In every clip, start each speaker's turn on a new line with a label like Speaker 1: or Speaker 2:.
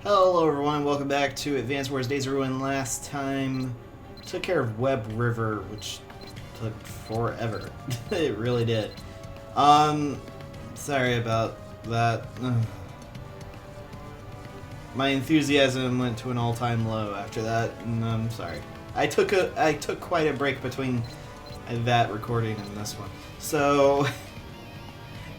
Speaker 1: Hello everyone, welcome back to Advance Wars Days of Ruin. Last time, took care of Web River, which took forever. It really did. Sorry about that. My enthusiasm went to an all-time low after that, and I'm sorry. I took quite a break between that recording and this one. So,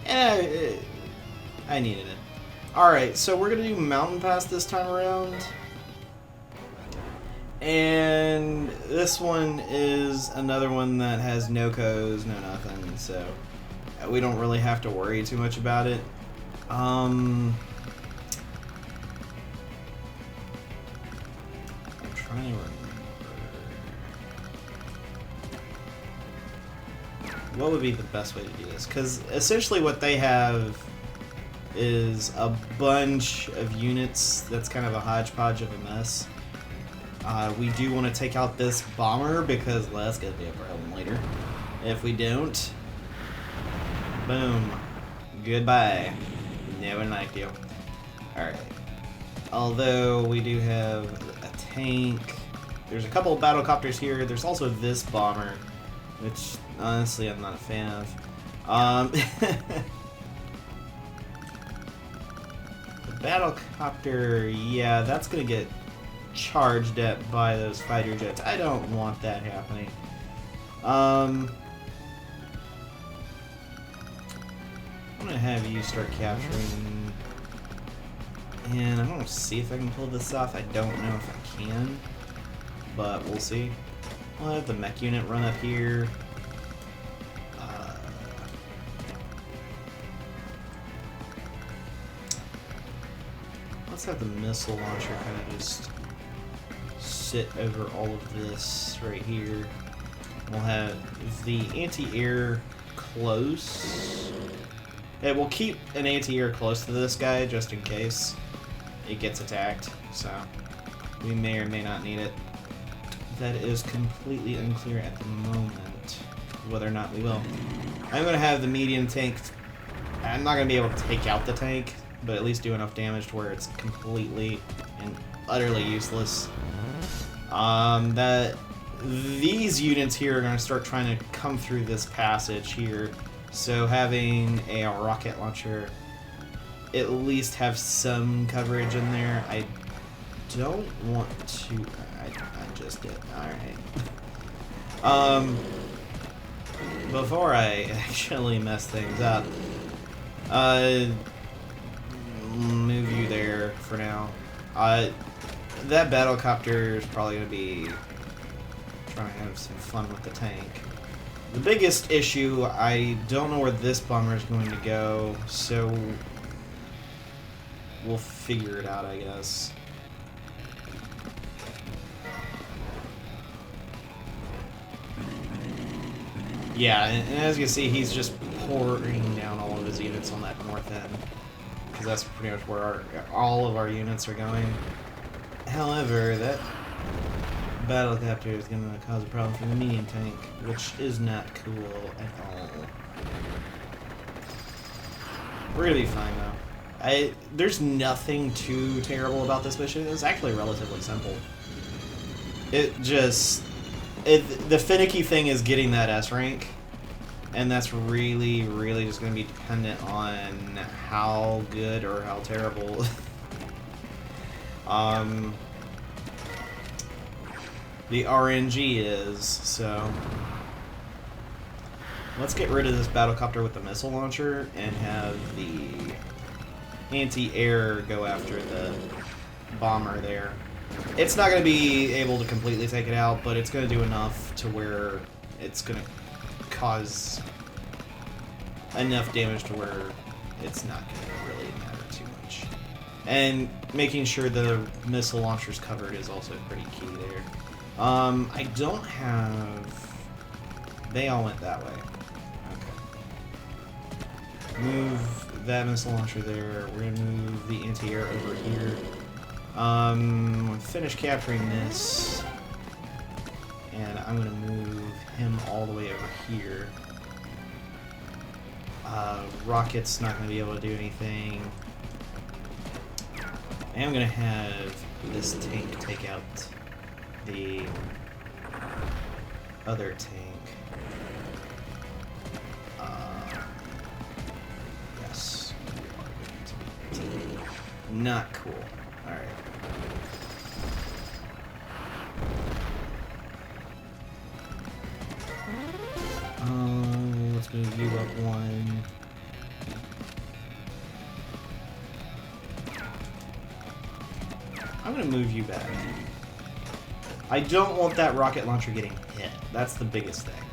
Speaker 1: I needed it. Alright, so we're going to do Mountain Pass this time around. And this one is another one that has no codes, no nothing, so we don't really have to worry too much about it. I'm trying to remember. What would be the best way to do this? Because essentially what they have is a bunch of units that's kind of a hodgepodge of a mess. We do want to take out this bomber because that's going to be a problem later. If we don't, boom, goodbye. No one liked you. Alright. Although we do have a tank. There's a couple of battle copters here. There's also this bomber, which honestly I'm not a fan of. Battlecopter, yeah, that's gonna get charged at by those fighter jets. I don't want that happening. I'm gonna have you start capturing, and I'm gonna see if I can pull this off. I don't know if I can, but we'll see. I'll have the mech unit run up here. Let's have the missile launcher kind of just sit over all of this right here. We'll have the anti-air close. Yeah, we'll keep an anti-air close to this guy just in case it gets attacked. So we may or may not need it. That is completely unclear at the moment whether or not we will. I'm going to have the medium tank. I'm not going to be able to take out the tank, but at least do enough damage to where it's completely and utterly useless. These units here are going to start trying to come through this passage here, so having a rocket launcher at least have some coverage in there. I don't want to... I just did. Alright. Before I actually mess things up, move you there for now. That battlecopter is probably going to be trying to have some fun with the tank. The biggest issue, I don't know where this bomber is going to go, so we'll figure it out, I guess. Yeah, and as you can see, he's just pouring down all of his units on that north end, because that's pretty much where all of our units are going. However, that battlecopter is going to cause a problem for the medium tank, which is not cool at all. We're going to be fine, though. There's nothing too terrible about this mission. It's actually relatively simple. The finicky thing is getting that S rank, and that's really, really just going to be dependent on how good or how terrible the RNG is. So let's get rid of this battlecopter with the missile launcher and have the anti-air go after the bomber there. It's not going to be able to completely take it out, but it's going to do enough to where it's going to cause enough damage to where it's not going to really matter too much. And making sure the missile launcher's covered is also pretty key there. I don't have... They all went that way. Okay. Move that missile launcher there. We're going to move the anti-air over here. Finish capturing this, and I'm gonna move him all the way over here. Rocket's not gonna be able to do anything. am going to have this tank take out the other tank. Yes. Not cool. Alright. Let's move you up one. I'm gonna move you back. I don't want that rocket launcher getting hit. That's the biggest thing.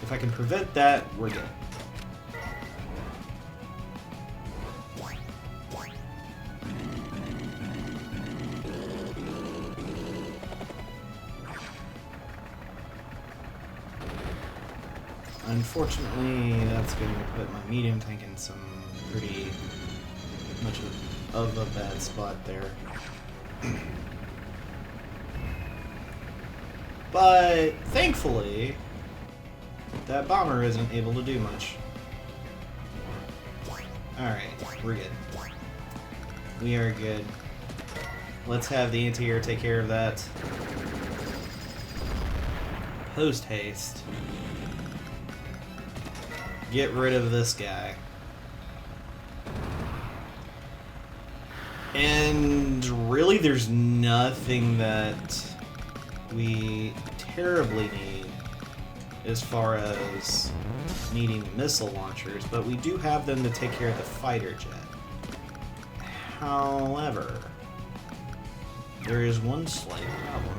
Speaker 1: If I can prevent that, we're good. Unfortunately, that's going to put my medium tank in some pretty much of a bad spot there. But thankfully, that bomber isn't able to do much. Alright, we're good. We are good. Let's have the anti-air take care of that. Post haste. Get rid of this guy. And really, there's nothing that we terribly need as far as needing missile launchers, but we do have them to take care of the fighter jet. However, there is one slight problem.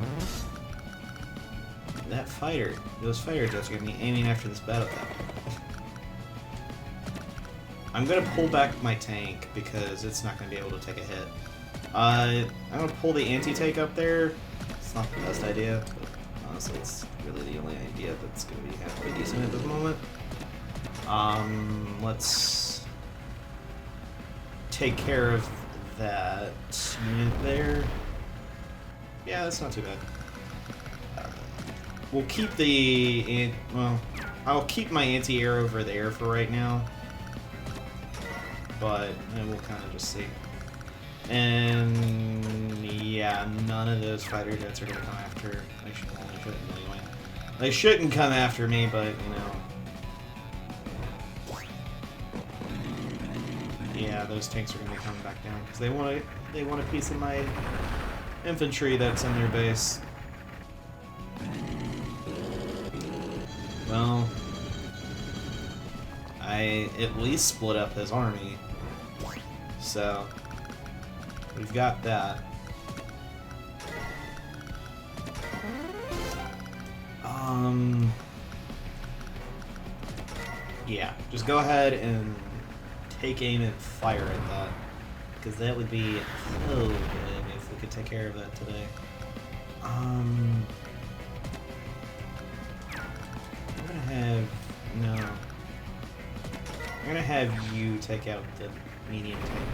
Speaker 1: Those fighter jets are going to be aiming after this battle cap. I'm going to pull back my tank because it's not going to be able to take a hit. I'm going to pull the anti-tank up there. It's not the best idea, but honestly it's really the only idea that's going to be halfway decent at this moment. Let's take care of that unit there. Yeah, that's not too bad. We'll keep the... well, I'll keep my anti-air over there for right now. But we'll kind of just see. And yeah, none of those fighter jets are going to come after. They shouldn't anyway. They shouldn't come after me, but you know. Yeah, those tanks are going to be coming back down because they want a piece of my infantry that's in their base. Well, I at least split up his army. So, we've got that. Yeah, just go ahead and take aim and fire at that. Because that would be so good if we could take care of that today. I'm gonna have... no. I'm gonna have you take out the medium tank.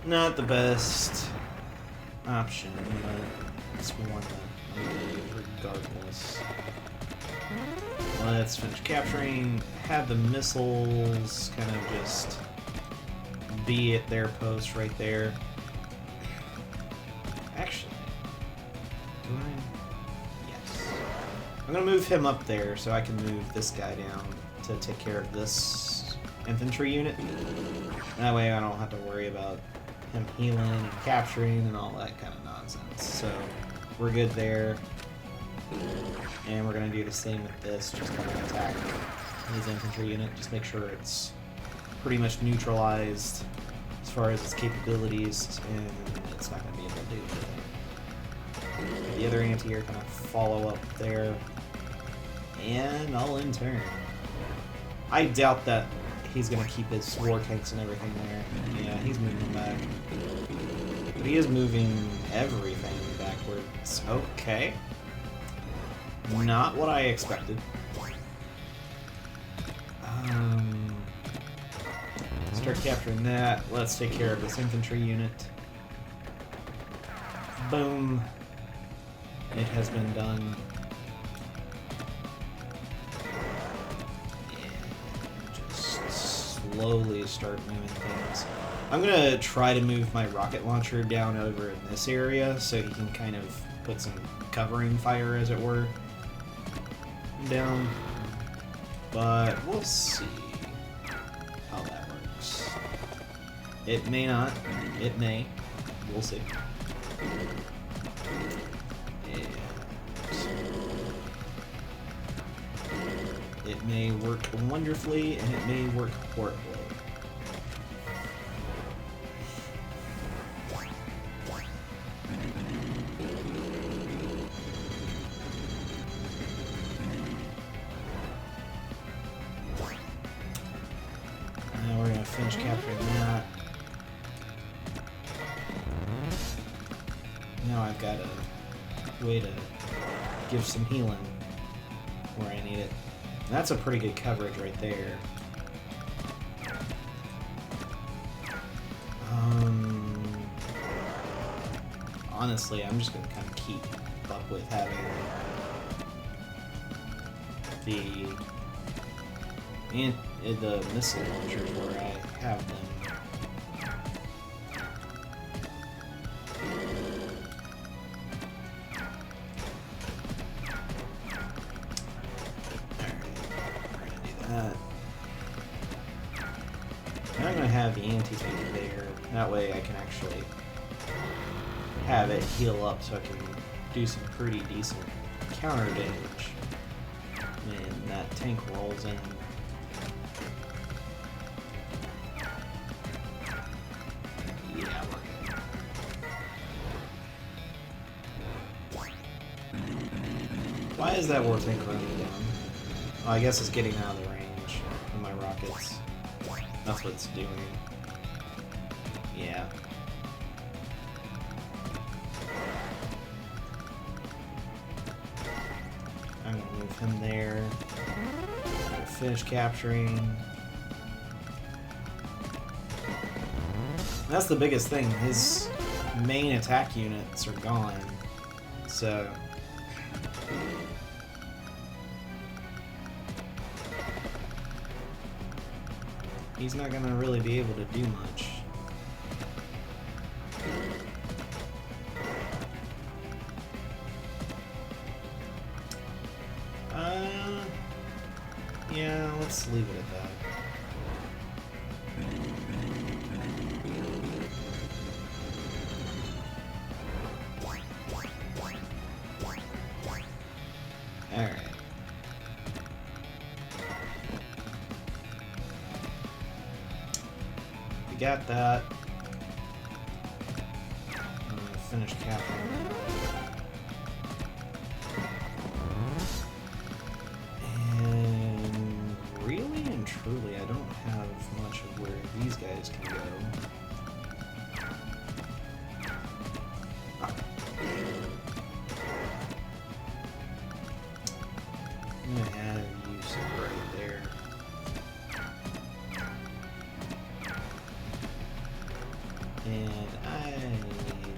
Speaker 1: Not the best option, but it's one that I'm gonna do regardless. Let's finish capturing, have the missiles kind of just be at their post right there. Actually, do I? Yes. I'm gonna move him up there so I can move this guy down to take care of this infantry unit. That way I don't have to worry about him healing and capturing and all that kind of nonsense. So we're good there. And we're going to do the same with this, just kind of attack his infantry unit, just make sure it's pretty much neutralized as far as its capabilities, and it's not going to be able to do anything. The other anti-air kind of follow up there, and I'll in turn. I doubt that he's going to keep his war tanks and everything there. Yeah, he's moving them back. But he is moving everything backwards. Okay. Not what I expected. Start capturing that. Let's take care of this infantry unit. Boom. It has been done. And just slowly start moving things. I'm gonna try to move my rocket launcher down over in this area so he can kind of put some covering fire, as it were, down. But we'll see how that works. It may not. It may. We'll see. And it may work wonderfully, and it may work horribly. Now we're going to finish capturing that. Now I've got a way to give some healing where I need it. That's a pretty good coverage right there. Honestly, I'm just going to kind of keep up with having the missile launchers where I have them. I'm going to have the anti-tank there. That way I can actually have it heal up so I can do some pretty decent counter damage when that tank rolls in. Yeah, we're good. Why is that war tank running down? Oh, I guess it's getting out of the range of my rockets. That's what it's doing. Yeah. I'm gonna move him there. I'm gonna finish capturing. That's the biggest thing. His main attack units are gone. So he's not gonna really be able to do much. Yeah, let's leave it at that. Alright. We got that. I'm gonna finish capturing. And really and truly, I don't have much of where these guys can go. I'm gonna have you sit right there. And I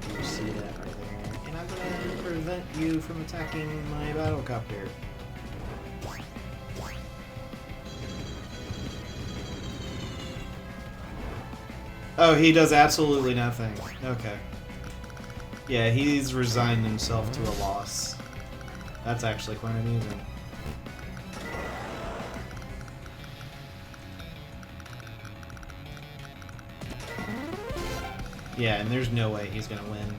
Speaker 1: do see that right there. And I'm gonna prevent you from attacking my battlecopter. Oh, he does absolutely nothing. Okay. Yeah, he's resigned himself to a loss. That's actually quite amusing. Yeah, and there's no way he's gonna win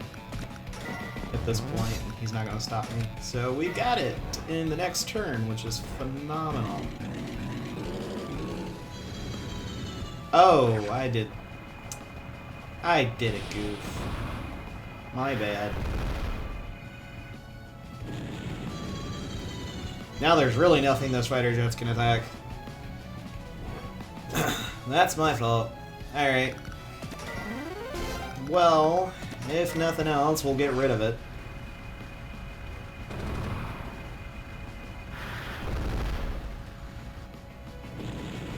Speaker 1: at this point. He's not gonna stop me. So we got it in the next turn, which is phenomenal. Oh, I did a goof. My bad. Now there's really nothing those fighter jets can attack. That's my fault. Alright. Well, if nothing else, we'll get rid of it.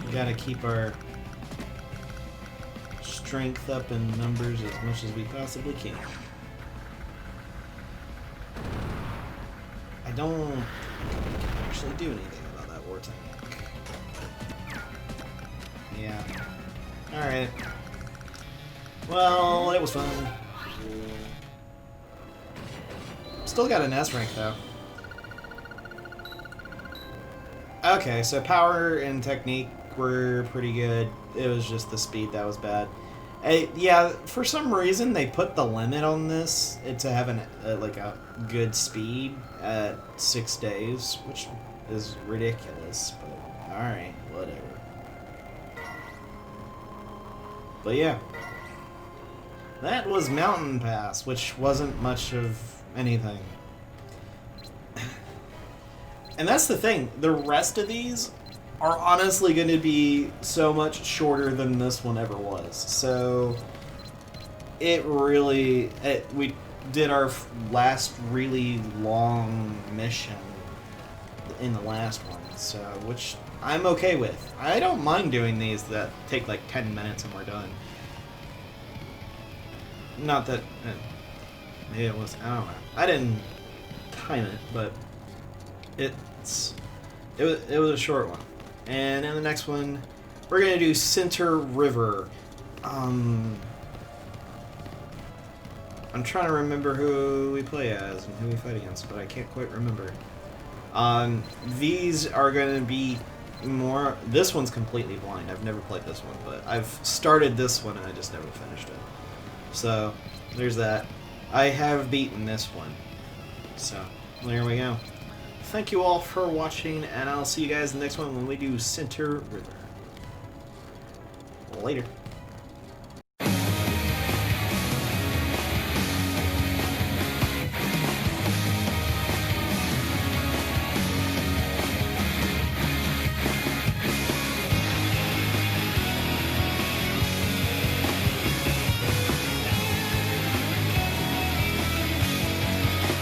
Speaker 1: We gotta keep our strength up in numbers as much as we possibly can. I don't actually do anything about that war tank. Yeah. Alright. Well, it was fun. Still got an S rank, though. Okay, so power and technique were pretty good. It was just the speed that was bad. Yeah, for some reason they put the limit on this to have like a good speed at 6 days, which is ridiculous. But all right, whatever. But yeah, that was Mountain Pass, which wasn't much of anything. And that's the thing. The rest of these are honestly going to be so much shorter than this one ever was. So it really... we did our last really long mission in the last one, so which I'm okay with. I don't mind doing these that take like 10 minutes and we're done. Not that... maybe it was... I don't know. I didn't time it, but it was a short one. And in the next one, we're gonna do Center River. I'm trying to remember who we play as and who we fight against, but I can't quite remember. These are gonna be more... This one's completely blind. I've never played this one, but I've started this one and I just never finished it. So, there's that. I have beaten this one. So, there we go. Thank you all for watching, and I'll see you guys in the next one when we do Center River. Later.